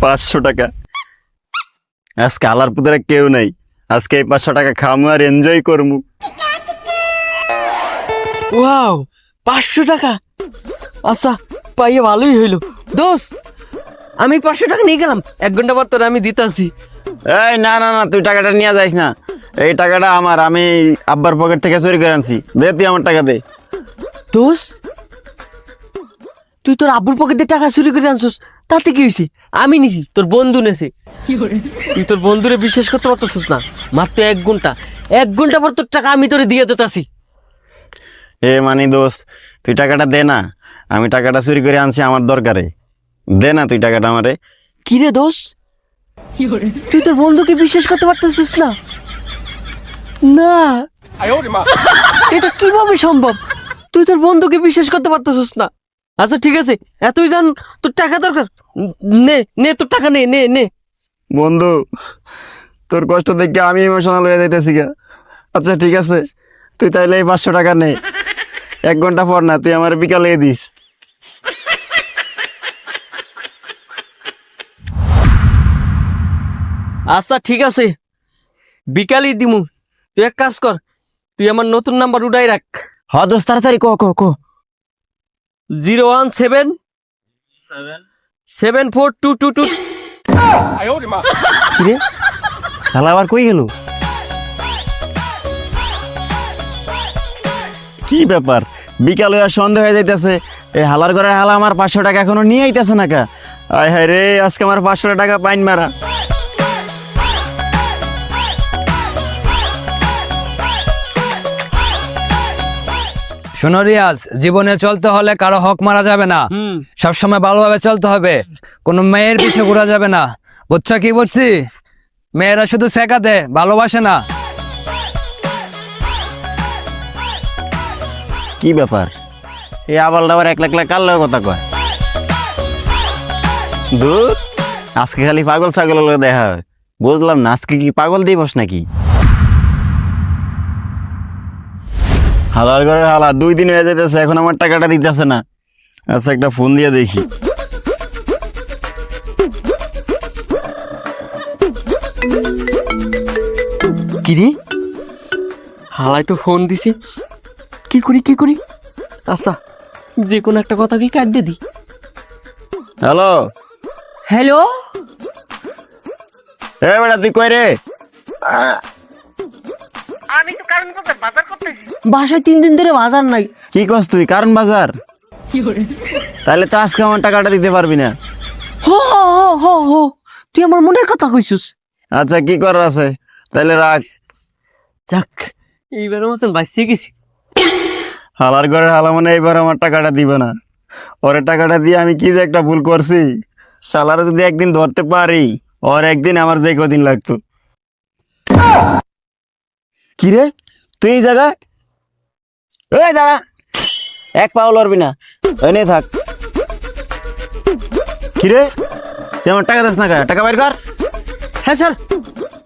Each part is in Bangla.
500 টাকা। আজকে আলার পুতরে কেউ নাই, আজকে এই 500 টাকা খামু আর এনজয় করমু। ওয়াও 500 টাকা, আচ্ছা পাইয়ে ভালোই হইলো। দোষ আমি 500 টাকা নিয়ে গেলাম, 1 ঘন্টা পর তোর আমি দিতাছি। এই না না না, তুই টাকাটা নিয়ে যাইস না, এই টাকাটা আমার, আমি আব্বার পকেট থেকে চুরি করে আনছি। দে তুই আমার টাকা দে। দোষ তুই তোর আব্বুর পকেট দিয়ে টাকা চুরি করে আনছিস, তাতে কি হয়েছে? আমি নিছি, তোর বন্ধু নেছে। তুই তোর বন্ধুরে বিশ্বাস করতে পারতেছিস না, মাত্র 1 ঘন্টা পর তোর টাকা আমি তোরে দিয়ে দিতাছি। এ মানে দোস্ত, তুই টাকাটা দে না, আমি টাকাটা চুরি করে আনছি আমার দরকারে। দে না তুই টাকাটা আমারে। কি রে দোষ, তুই তোর বন্ধুকে বিশ্বাস করতে পারতেছিস না? না, এটা কিভাবে সম্ভব? তুই তোর বন্ধুকে বিশ্বাস করতে পারতেছিস না? আচ্ছা ঠিক আছে, এতই জান তোর টাকা দরকার, নে নে তোর টাকা নে নে নে। বন্ধু, তোর কষ্ট দেখে আমি ইমোশনাল হয়ে যাইতেছি গা। আচ্ছা ঠিক আছে, তুই তাইলে এই 500 টাকা নে, 1 ঘন্টা পর না, তুই আমার বিকালে দিস। আচ্ছা ঠিক আছে, বিকালই দিমু। তুই এক কাজ কর, তুই আমার নতুন নাম্বার উঠাই রাখ। হ দোস্ত, তাড়াতাড়ি ক ক ক। 017742222। কিরে শালা আবার কই গেল? কি ব্যাপার, বিকাল হয়ে সন্ধ্যা হয়ে যাইতেছে, এই হালার ঘরের হালা আমার 500 টাকা এখনো নিয়ে আইতেছে না কা? আয় হায় রে, আজকে আমার 500 টাকা পাইন মারা। শোনো রিয়াজ, জীবনে চলতে হলে কারো হক মারা যাবে না, সবসময় ভালোভাবে চলতে হবে, কোনো মেয়ের পিছে ঘোরা যাবে না, বুঝছো কি বলছি? মেয়েরা শুধু শেখা দেয়, ভালোবাসে না। কি ব্যাপার, এই আবাল ডাবার এক লাখ লাখ কাল কথা কয়? দূর, আজকে খালি পাগল ছাগল দেখা হয়। বুঝলাম না, আজকে কি পাগল দিবস নাকি? হালার ঘরের হালা 2 দিন হয়ে যাইতেছে, এখন আমার টাকাটা দিতেছে না। আচ্ছা একটা ফোন দিয়ে দেখি। কিরে হালাই তো ফোন দিছি, কি করি? আচ্ছা যে কোনো একটা কথা কি কাট দিয়ে দি। হ্যালো হ্যালো, এ বেটা, তুই কই রে? বাসায় 3 দিন ধরে বাজার নাই। কি কস তুই? কারণ বাজার? তাহলে তো আজকে আমার টাকাটা দিতে পারবি না। হো হো হো হো, তুই আমার মনের কথা কইছিস। আচ্ছা কি করার আছে, তাহলে রাখ। যাক, এইবারের মতন বাঁচিয়ে গেছি। হালার ঘরের হালা মানে এইবার আমার টাকাটা দিবে না। ওরে টাকাটা দিয়ে আমি কি যে একটা ভুল করছি। শালারে যদি একদিন ধরতে পারি, ওর একদিন আমার যে কদিন লাগতো। কি রে তুই এই জায়গায়? ওই দাঁড়া, এক পাও লড়বি না, এনে থাক। কি রে, তুই আমার টাকা দিস না কা? টাকা বাইর কর। হ্যাঁ স্যার,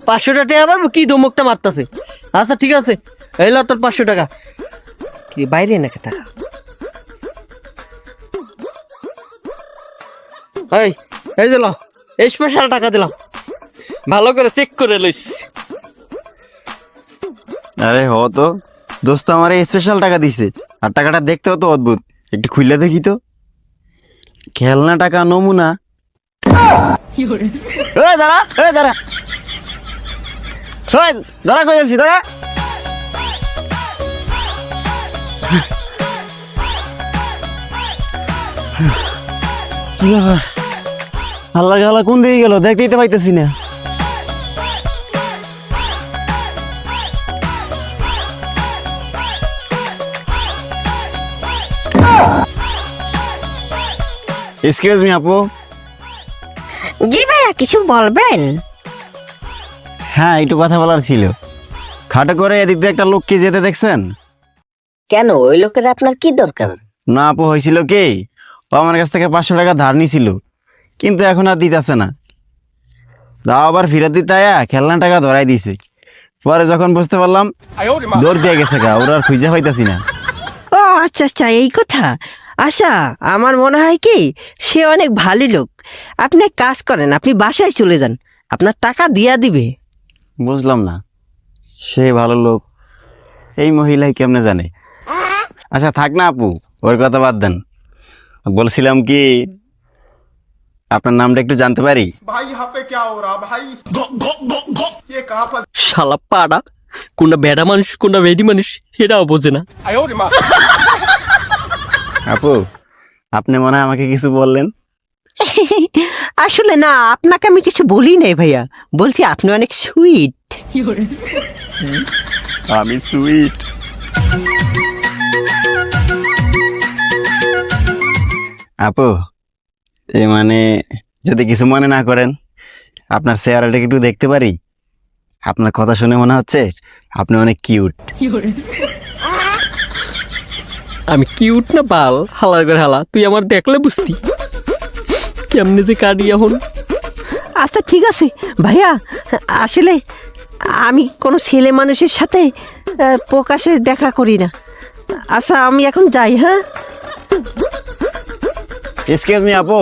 500 টাকা আবার কি ধমকটা মারতাছে। আচ্ছা ঠিক আছে, এই ল তোর 500 টাকা। কি বাইরে নাকি টাকা? এই যে ল, এই স্পেশাল টাকা দিলাম, ভালো করে চেক করে লইস। আরে হ তো, দোস্ত আমার এই স্পেশাল টাকা দিছে, আর টাকাটা দেখতেও তো অদ্ভুত। একটু খুললে দেখি তো। খেলনা টাকা নমুনা। দাঁড়া দাঁড়া, দাঁড়া কই আছি, দাঁড়া। কি ব্যাপার, আল্লাহ গালা কোন দিকে গেল দেখতেই তো পাইতেছি না। এক্সকিউজ মি আপু। জি ভাইয়া, কিছু বলবেন? হ্যাঁ একটু কথা বলার ছিল। খাটো করে এদিক দিয়ে একটা লোককে যেতে দেখছেন? কেন, ওই লোকের আপনার কি দরকার? না আপু, হয়েছিল কি, ও আমার কাছ থেকে 500 টাকা ধার নিছিল, কিন্তু এখন আর দিতেছে না। দাও আবার ফেরত দিতে আয়া খেলনা টাকা ধরাই দিছে। পরে যখন বুঝতে পারলাম, দৌড় দিয়ে গেছে গা, ওরা আর খুঁজে পাইতাছি না। ও আচ্ছা আচ্ছা, এই কথা। আচ্ছা, আমার মনে হয় কি সে অনেক ভালো লোক। আপনি এক কাজ করেন, আপনি বাসায় চলে যান, আপনার টাকা দিয়া দিবে। বুঝলাম না, সে ভালো লোক এই মহিলাই কেমনে জানে? আচ্ছা থাক না আপু, ওর কথা বাদ দেন। বলছিলাম কি, আপনার নামটা একটু জানতে পারি? भाई यहाँ पे क्या हो रहा भाई ये कहाँ पर শালা পাড়া, কোনটা বেড়া মানুষ কোনটা বেডি মানুষ এটাও বোঝে না। আপু, আপনি মনে হয় আমাকে কিছু বললেন। আসলে না, আপনাকে আমি কিছু বলি নাই ভাইয়া, বলছি আপনি অনেক সুইট। আমি সুইট? আপু, এ মানে যদি কিছু মনে না করেন, আপনার চেহারাটা একটু দেখতে পারি? আপনার কথা শুনে মনে হচ্ছে আপনি অনেক কিউট। আমি কিউট না বাল, হালার করে হালা, তুই আমার দেখলে বুঝতি কেমনে যে কাটি এখন। আচ্ছা ঠিক আছে ভাইয়া, আসলে আমি কোনো ছেলে মানুষের সাথে প্রকাশে দেখা করি না। আচ্ছা আমি এখন যাই, হ্যাঁ? এক্সকিউজ মি আপু,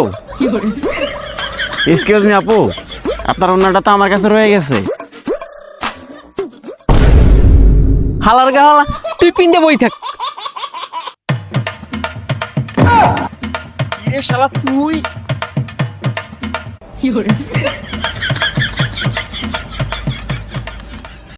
এক্সকিউজ মি আপু, আপনার অন্যটা তো আমার কাছে রয়ে গেছে। হালার গা হালা, তুই পিন্দে বই থাক। শালা তুই